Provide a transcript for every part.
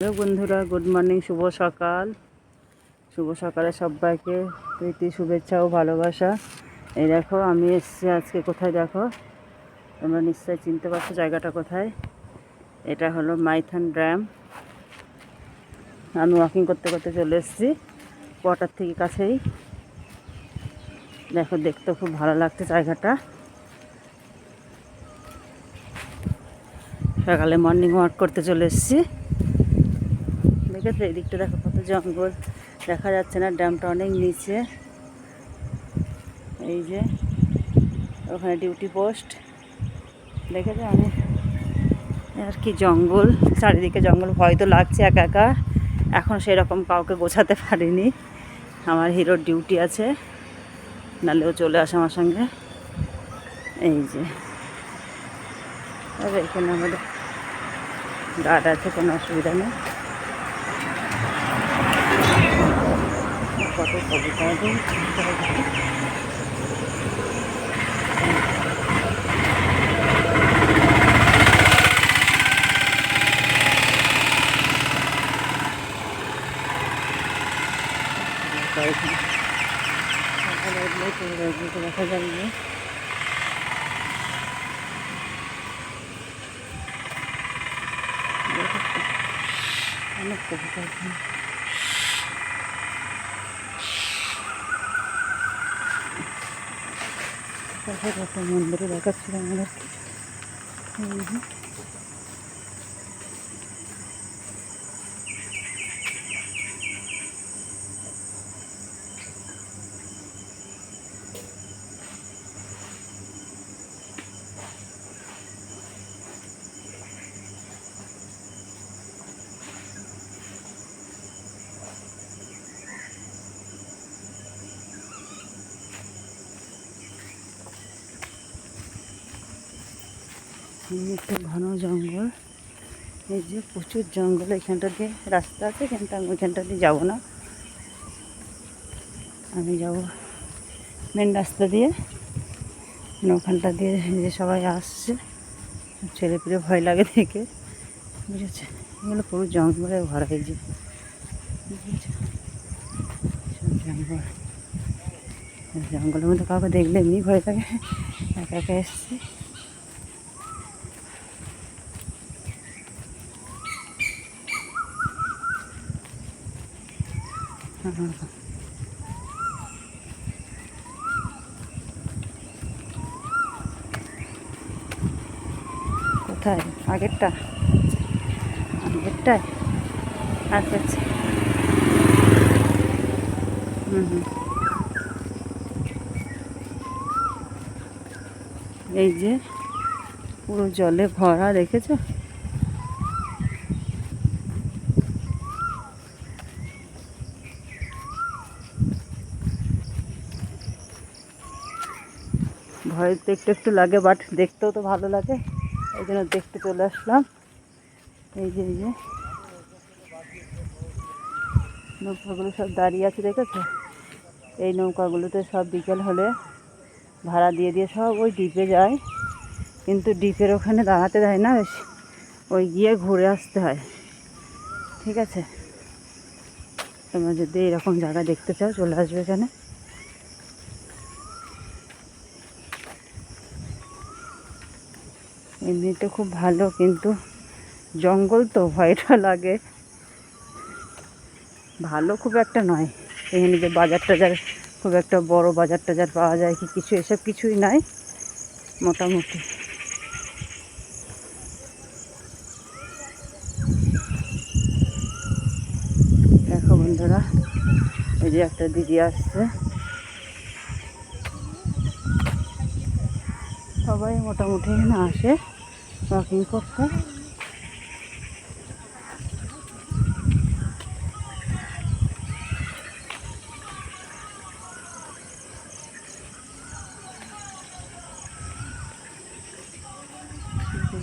Hello বন্ধুরা, good morning, শুভ সকাল। শুভ সকালে সবাইকে প্রীতি, শুভেচ্ছা ও ভালোবাসা। এই দেখো আমি এসেছি আজকে কোথায়, দেখো তোমরা নিশ্চয়ই চিনতে পারছো জায়গাটা কোথায়। এটা হলো মাইথন ড্যাম। আমি ওয়াকিং করতে করতে চলে এসেছি কোয়ার্টার থেকে কাছেই। দেখো দেখতে খুব ভালো লাগছে জায়গাটা। সকালে মর্নিং ওয়াক করতে চলে এসেছি। দেখেছো এই দিকটা, দেখো কত জঙ্গল, দেখা যাচ্ছে না, ড্যামটা অনেক নিচে। এই যে ওখানে ডিউটি পোস্ট, দেখেছো অনেক আর কি জঙ্গল, চারিদিকে জঙ্গল। ভয় তো লাগছে একা একা, এখন সেরকম কাউকে গোছাতে পারিনি। আমার হিরোর ডিউটি আছে, নাহলেও চলে আসে আমার সঙ্গে। এই যে আর এখানে আমাদের গার্ড আছে, কোনো অসুবিধা নেই। কত কবিতা দেখা যাবে। অনেক কবিতা মন্দিরে দেখাচ্ছিল আমাদেরকে। একটু ঘন জঙ্গল, এই যে প্রচুর জঙ্গল। এখানটা দিয়ে রাস্তা আছে, কিন্তু আমি ওইখানটা দিয়ে যাবো না, আমি যাব মেন রাস্তা দিয়ে। ওখানটা দিয়ে যে সবাই আসছে, ছেলে পেলে ভয় লাগে দেখে, বুঝেছে। এগুলো পুরো জঙ্গলে ভরা, এই যে সব জঙ্গল। জঙ্গলের মধ্যে কাউকে দেখলে এমনি ভয় লাগে, একা একা এসছি। কোথায়? আগেরটায়? আচ্ছা আচ্ছা, এই যে পুরো জলে ভরা, দেখেছো? ভয় তো একটু একটু লাগে, বাট দেখতেও তো ভালো লাগে, এই জন্য দেখতে চলে আসলাম। এই যে নৌকাগুলো সব দাঁড়িয়ে আছে, দেখেছো? এই নৌকাগুলোতে সব বিকেল হলে ভাড়া দিয়ে দিয়ে সব ওই দ্বীপে যায়, কিন্তু দ্বীপের ওখানে দাঁড়াতে দেয় না, ওই গিয়ে ঘুরে আসতে হয়। ঠিক আছে, তোমরা যদি এরকম জায়গা দেখতে চাও চলে আসবে এখানে। এমনিতে খুব ভালো, কিন্তু জঙ্গল তো ভয়টা লাগে, ভালো খুব একটা নয়। এখানে যে বাজার টাজার, খুব একটা বড় বাজার টাজার পাওয়া যায় কি কিছু, এসব কিছুই নাই মোটামুটি। দেখো বন্ধুরা, এই যে একটা দিদি আসছে, সবাই মোটামুটি এখানে আসে ওয়াকিং করতে।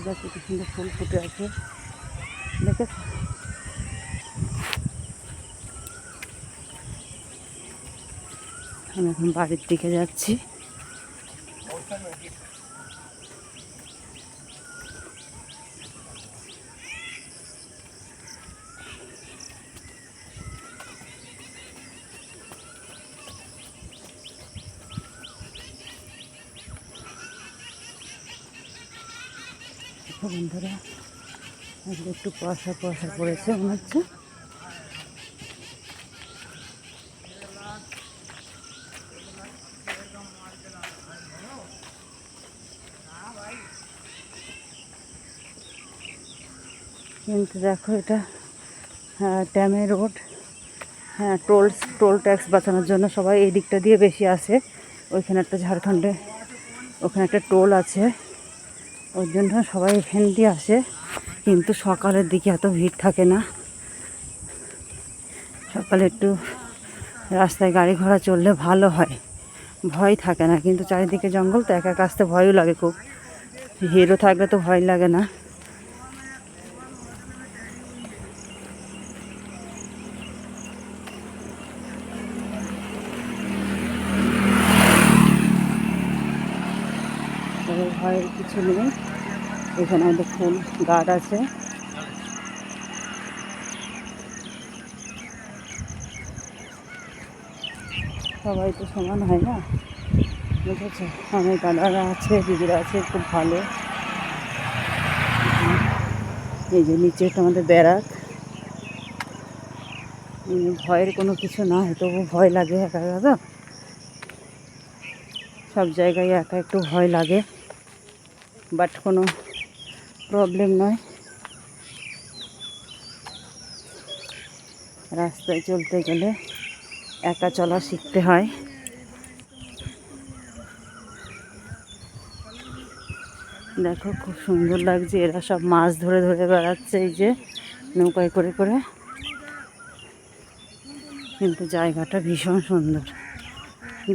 গাছে কি সুন্দর ফুল ফুটে আছে, দেখেছো? আমি এখন বাড়ির দিকে যাচ্ছি। বন্ধুরা, আজকে একটু কুয়াশা কুয়াশা পড়েছে মনে হচ্ছে। কিন্তু দেখো এটা ড্যামে রোড। হ্যাঁ, টোল ট্যাক্স বাঁচানোর জন্য সবাই এই দিকটা দিয়ে বেশি আসে। ওইখানে একটা ঝাড়খণ্ডে ওখানে একটা টোল আছে, ওই জন্য সবাই এখান দিয়ে আসে। কিন্তু সকালের দিকে এত ভিড় থাকে না। সকালে একটু রাস্তায় গাড়ি ঘোড়া চললে ভালো হয়, ভয় থাকে না। কিন্তু চারিদিকে জঙ্গল তো, একা একা আসতে ভয়ও লাগে খুব। হিরো থাকলে তো ভয় লাগে না। তবে ভয়ের কিছু নেই। এখানে আমাদের ফুল গার্ড আছে। সবাই তো সমান হয় না, বুঝেছো? অনেক দাদারা আছে, দিদিরা আছে, খুব ভালো। এই যে নিচে একটা আমাদের ব্যারাক। ভয়ের কোনো কিছু না, তবু ভয় লাগে একা একা তো। সব জায়গায় একা একটু ভয় লাগে, বাট কোনো প্রবলেম নয়। রাস্তায় চলতে গেলে একা চলা শিখতে হয়। দেখো খুব সুন্দর লাগছে, এরা সব মাছ ধরে ধরে বেড়াচ্ছে এই যে নৌকায় করে করে। কিন্তু জায়গাটা ভীষণ সুন্দর,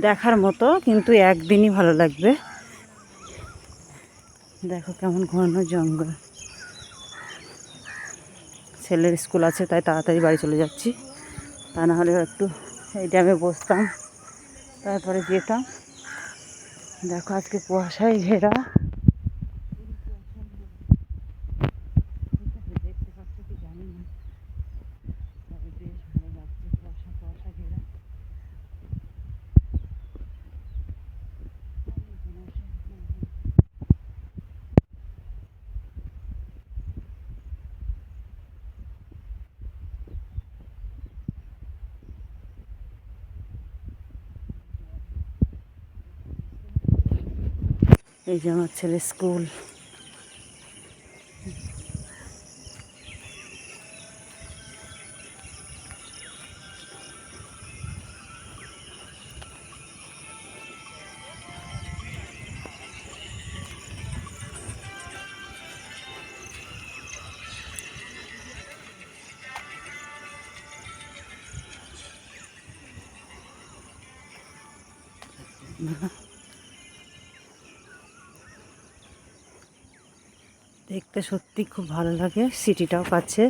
দেখার মতো, কিন্তু একদিনই ভালো লাগবে। দেখো কেমন ঘন জঙ্গল। ছেলের স্কুল আছে তাই তাড়াতাড়ি বাড়ি চলে যাচ্ছি, তা না হলে একটু এই ড্যামে বসতাম, তারপরে যেতাম। দেখো আজকে কুয়াশায় ঘেরা। দেখতে পাচ্ছ কি জানি না, তবে বেশ ভালো লাগছে কুয়াশা কুয়াশা ঘেরা। এই যে আমার ছেলের স্কুল। দেখতে সত্যি খুব ভালো লাগে, সিটিটাও কাছে।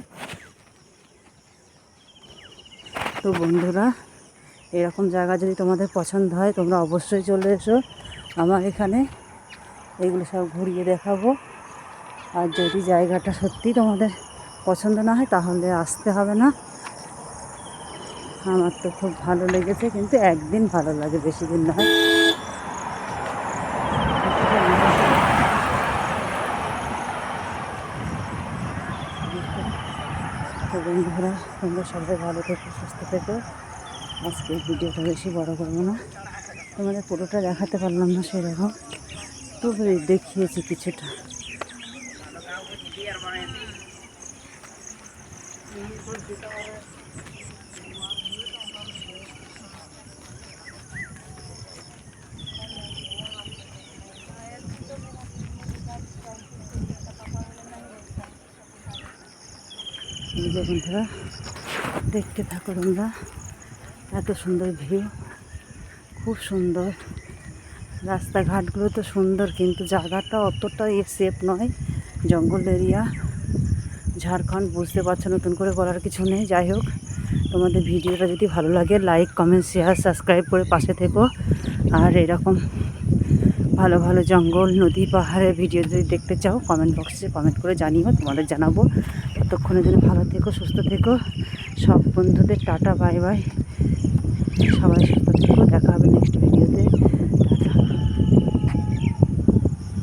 তো বন্ধুরা, এরকম জায়গা যদি তোমাদের পছন্দ হয় তোমরা অবশ্যই চলে এসো আমার এখানে, এগুলো সব ঘুরিয়ে দেখাবো। আর যদি জায়গাটা সত্যি তোমাদের পছন্দ না হয় তাহলে আসতে হবে না। আমার তো খুব ভালো লেগেছে, কিন্তু একদিন ভালো লাগে, বেশি দিন নয়। তো বন্ধুরা, তোমরা সবাই ভালো থেকো, সুস্থ থেকো। আজকে ভিডিওটা বেশি বড় করবো না, তোমাদের পুরোটা দেখাতে পারলাম না সেরকম, তবু দেখিয়েছি কিছুটা। এই যে বন্ধুরা, দেখতে থাকো তোমরা, এত সুন্দর ভিউ, খুব সুন্দর। রাস্তাঘাটগুলো তো সুন্দর, কিন্তু জায়গাটা অতটা সেফ নয়, জঙ্গল এরিয়া। ঝাড়খণ্ড বুঝতে পারছো, নতুন করে বলার কিছু নেই। যাই হোক, তোমাদের ভিডিওটা যদি ভালো লাগে লাইক কমেন্ট শেয়ার সাবস্ক্রাইব করে পাশে থেকো। আর এরকম ভালো ভালো জঙ্গল নদী পাহাড়ের ভিডিও যদি দেখতে চাও কমেন্ট বক্সে কমেন্ট করে জানিও, তোমাদের জানাবো। ততক্ষণের জন্য ভালো থেকো, সুস্থ থেকো। সব বন্ধুদের টাটা, বাই বাই। সবাই